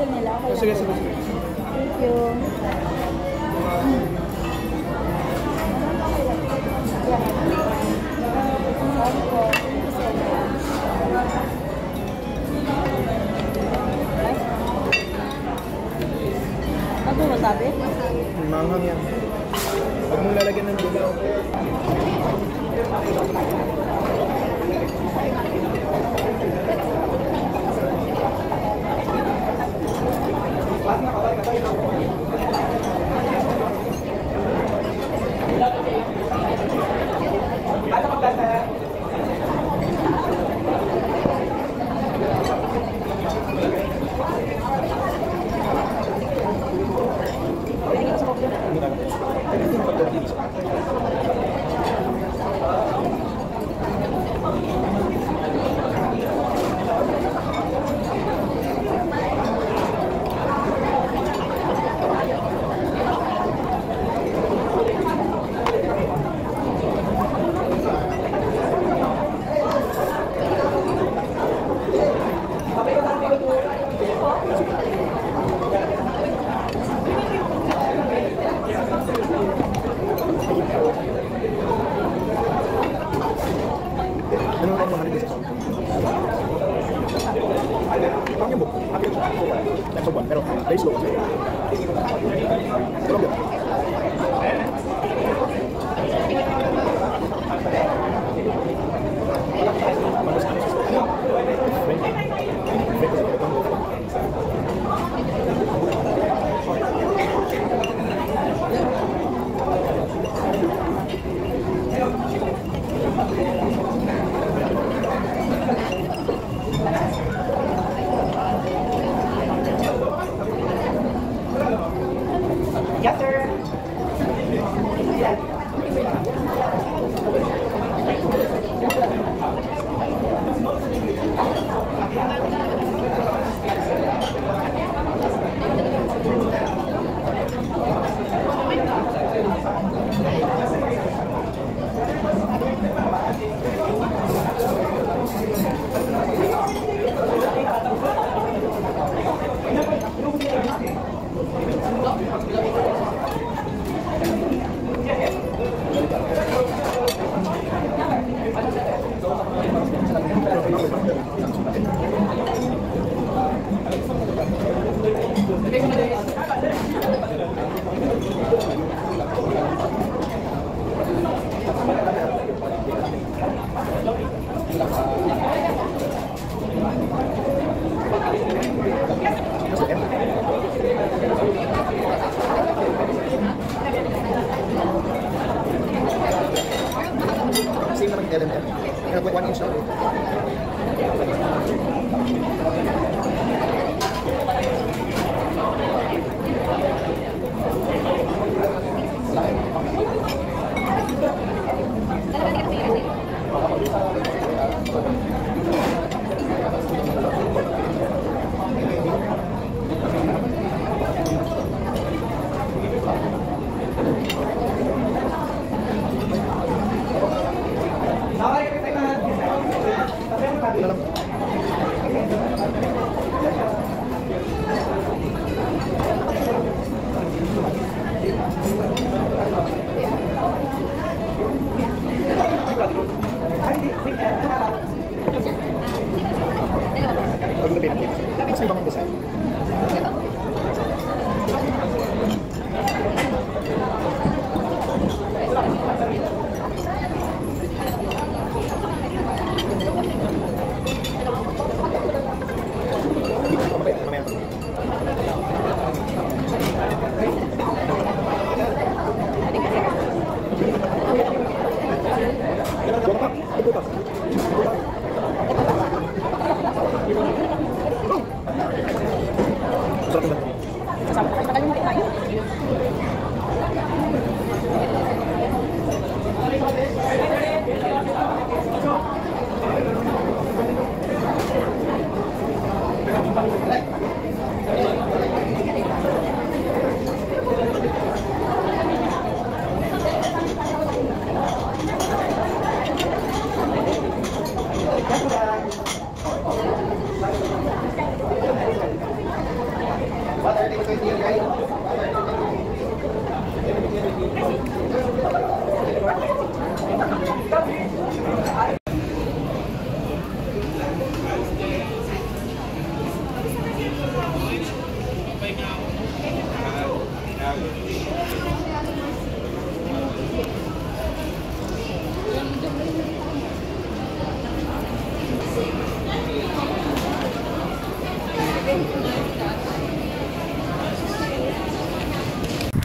cancel nila. Okay Sige, lang. sige. Thank you. Ano mo sabi? Manghang yan. Huwag mong lalagyan ng dilaw. Ano ang mga nagiging sa sound? Parang yung book. Happy siya. That's a one. Pero very slow. Pero good. Yes, sir. Same naman yung LML. 1 inch lang.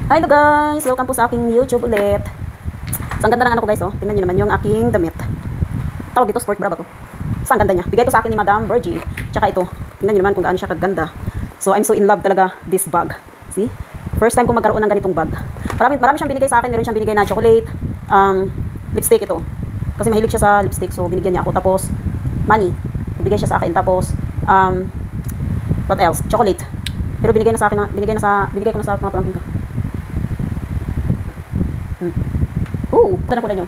Hi hello guys! Welcome po sa aking YouTube ulit. So, ang ganda ng ano ko guys, oh. Tingnan nyo naman yung aking damit. Tawag dito, sport bra ba to? So, ang ganda niya. Bigay to sa akin ni Madam Virgie. Tsaka ito, tingnan nyo naman kung gaano siya kaganda. So, I'm so in love talaga this bag. See? First time ko magkaroon ng ganitong bag. Marami siyang binigay sa akin. Meron siyang binigay na chocolate, lipstick ito. Kasi mahilig siya sa lipstick, so binigyan niya ako. Tapos, money. Bigay siya sa akin. Tapos, what else? Chocolate. Pero binigay ko na sa mga pamangkin ko. Ito na kulay nyo.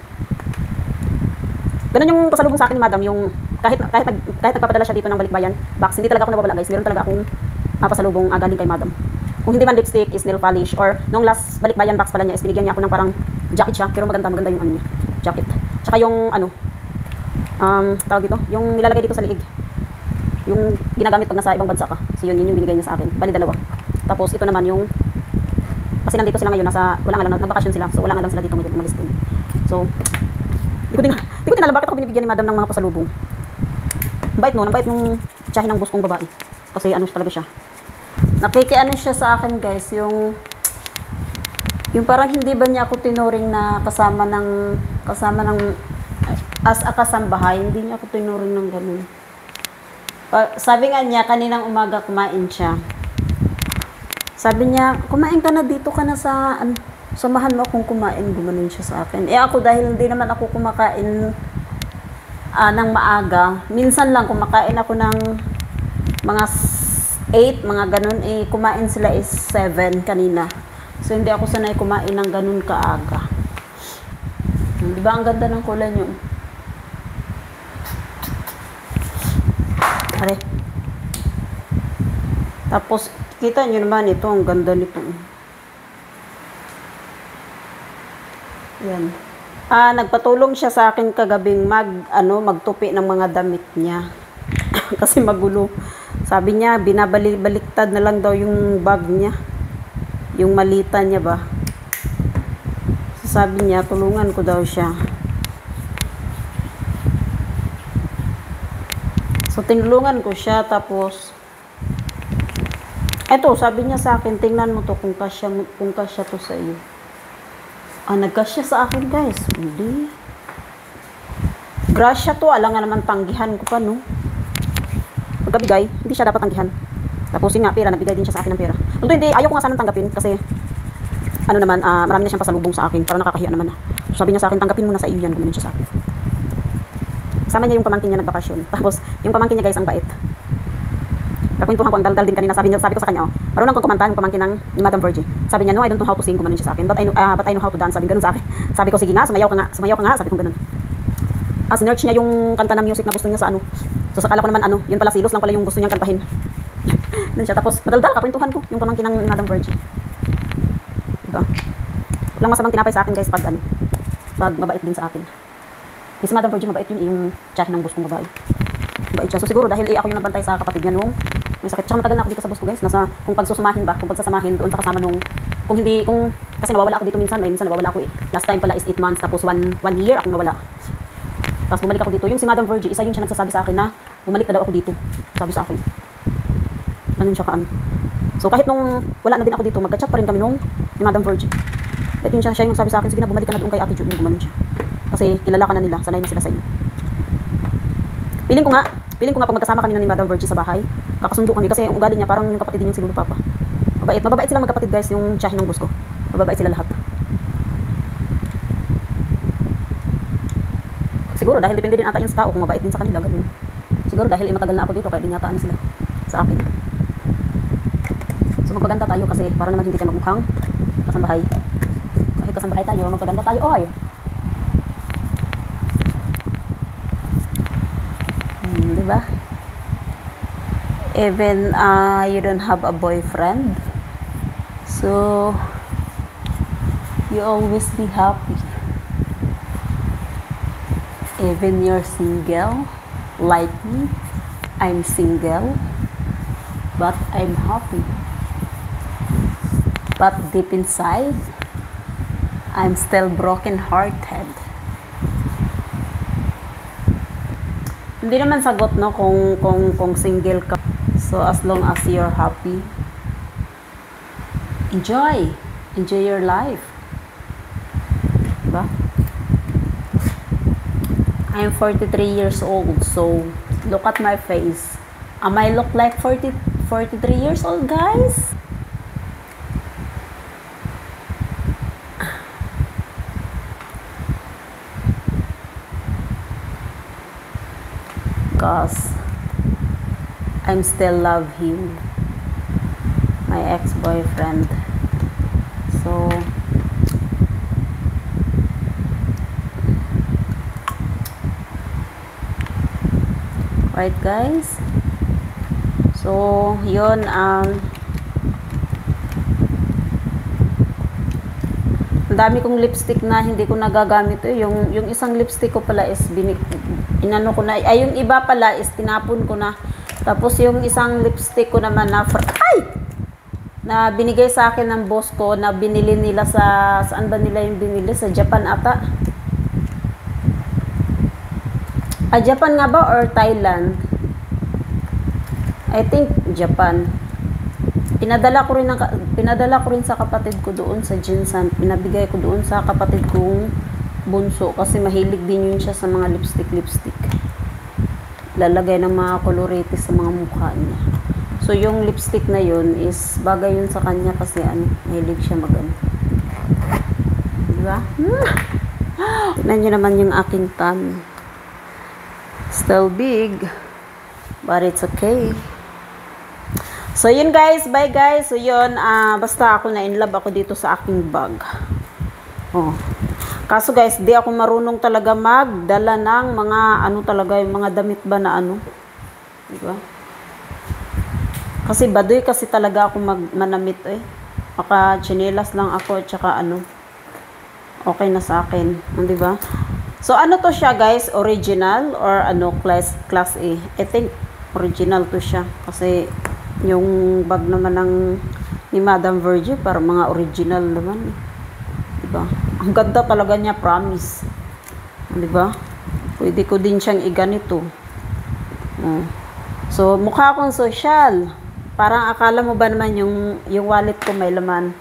Ganun yung pasalubong sa akin ni Madam, yung kahit nagpapadala siya dito ng balikbayan box, hindi talaga ako nababala guys. Meron talaga akong pasalubong galing kay Madam. Kung hindi man lipstick, is nail polish, or nung last balikbayan box pala niya, is binigyan niya ako ng parang jacket siya, pero maganda yung ano niya, jacket. Tsaka yung ano, tawag dito, yung nilalagay dito sa liig. Yung ginagamit pag nasa ibang bansa ka. So yun yung binigay niya sa akin. Bali dalawa. Tapos ito naman yung, kasi nandito sila ngayon, wala nga lang, nagbakasyon sila. So wala nga lang sila dito ngayon, umalis din. So, di ko din alam bakit ako binibigyan ni Madam ng mga pasalubong. Bait no, nabait yung tiyahin ng boss kong babae. Kasi ano talaga siya. Nakikiano siya sa akin guys, yung parang hindi ba niya ako tinuring na kasama ng as a kasambahay, hindi niya ako tinuring ng ganun. Sabi nga niya, kaninang umaga kumain siya. Sabi niya, kumain ka na dito ka na sa, samahan mo akong kumain, gumanon siya sa akin. Eh ako dahil hindi naman ako kumakain ng maaga, minsan lang kumakain ako ng mga 8, mga ganun, eh kumain sila is 7 kanina. So hindi ako sanay kumain ng ganun kaaga. Di ba ang ganda ng kulay niyo? Are. Tapos, kita nyo naman ito, ang ganda nito. Yan. Nagpatulong siya sa akin kagabing magtupi ng mga damit niya. Kasi magulo. Sabi niya, binabaliktad na lang daw yung bag niya. Yung malita niya ba. So, sabi niya, tulungan ko daw siya. So, tinulungan ko siya, tapos, eto, sabi niya sa akin, tingnan mo to kung kasya to sa iyo. Nagkasya sa akin, guys. Hindi. Grasya to, alam nga naman, tanggihan ko pa, no? Pagkabigay, hindi siya dapat tanggihan. Tapos, yun nga, pera, nagbigay din siya sa akin ng pera. Although, hindi, ayaw ko nga sanang tanggapin, kasi, marami na siyang pasalubong sa akin, para nakakahiya naman. So, sabi niya sa akin, tanggapin mo na sa iyo yan, gumanon siya sa akin. Kasama niya yung pamangkin niya nagbakasyon. Tapos, yung pamangkin niya guys, ang bait. Kakwentuhan ko ang daldal din kanina. Sabi ko sa kanya, marunong kong kumanta yung pamangkin ni Madam Virgie. Sabi niya, no, I don't know how to sing. Gumanon siya sa akin. But I know how to dance. Sabi ganun sa akin. Sabi ko, sige nga, sumayaw ka nga. Sabi ko ganun. Sinerch niya yung kanta na music na gusto niya sa ano. So, sakala ko naman yun pala silos lang pala yung gusto niyang kantahin. Ganun siya. Tapos, madaldal, kakwentuhan ko yung pamangkin ng Madam Virgie. Diba? Walang masamang tinapay sa akin guys pag mabait din sa akin. Si Madam Virgie mabait yun, yung tiyahin ng boss kong babae. Mabait siya. So siguro dahil ako yung nagbantay sa kapatid niya nung may sakit. Tsaka matagal na ako dito sa boss ko guys. Kung pagsasamahin doon sa kasama nung, kasi nawawala ako dito minsan nawawala ako eh. Last time pala is 8 months, tapos 1 year akong nawala. Tapos bumalik ako dito. Yung si Madam Virgie, isa yun siya nagsasabi sa akin na bumalik na daw ako dito. Sabi sa akin. Ano siya kaan. So kahit nung wala na din ako dito, magka-chat pa rin kami nung ni Madam Virgie. Kahit yun siya yung sabi sa akin, sige na bumalik ka na doon kay Ate Jude, gumanon siya. Kasi kilala ka na nila, sanay na sila sa iyo. Piling ko nga pag magkasama kami ni Madam Virgie sa bahay, kakasundo kami kasi yung ugali niya parang yung kapatid din yung si Lolo Papa. Mabait sila magkapatid guys, yung tiyahin ng boss ko. Mababait sila lahat. Siguro dahil depende din ata yun sa tao kung mabait din sa kanila, ganun. Siguro dahil matagal na ako dito, kaya din yata sila sa akin. So magpaganda tayo kasi para naman hindi tayo magmukhang kasambahay. Kahit kasambahay tayo, magpaganda tayo, oy. Diba? Even you don't have a boyfriend, so you always be happy. Even you're single, like me, I'm single, but I'm happy. But deep inside, I'm still broken-hearted. Hindi naman sagot no kung single ka. So as long as you're happy, enjoy. Enjoy your life. Diba? I'm 43 years old, so look at my face. Am I look like 43 years old, guys? Because I'm still love him, my ex-boyfriend. So right, guys, so yun, ang dami kong lipstick na hindi ko nagagamit. Yung isang lipstick ko pala is inano ko na, ay yung iba pala is tinapon ko na. Tapos yung isang lipstick ko naman na binigay sa akin ng boss ko, na binili nila saan ba nila yung binili? Sa Japan ata. Japan nga ba or Thailand? I think Japan. Pinadala ko rin sa kapatid ko doon sa Jinsan. Pinabigay ko doon sa kapatid kong bunso kasi mahilig din yun siya sa mga lipstick. Lalagay ng mga colorete sa mga mukha niya. So yung lipstick na yun is bagay yun sa kanya kasi mahilig siya magano. Diba? Tignan nyo naman yung aking tan. Still big, but it's okay. So yun, guys, bye guys. So yun, basta ako na in love ako dito sa aking bag. Oh. Kaso guys, di ako marunong talaga magdala ng mga talaga, yung mga damit ba na diba? Kasi baduy kasi talaga ako manamit Maka chinelas lang ako at saka okay na sa akin, diba? So to siya, guys, original or class A? I think original to siya kasi yung bag naman ni Madam Virgie para mga original naman diba? Ang ganda talaga niya, promise, diba? Pwede ko din siyang iganito. So mukha akong social, parang akala mo ba naman yung wallet ko may laman.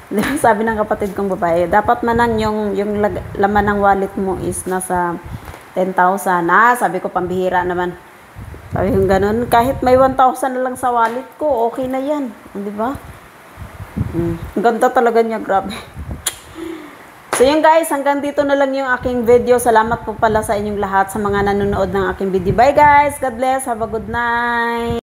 Diba? Sabi ng kapatid kong babae, dapat manang yung laman ng wallet mo is nasa 10,000. Sabi ko, pambihira naman. Sabi yung ganun, kahit may 1,000 na lang sa wallet ko, okay na yan. Di ba? Ang ganda talaga niya, grabe. So yun, guys, hanggang dito na lang yung aking video. Salamat po pala sa inyong lahat sa mga nanonood ng aking video. Bye guys, God bless, have a good night.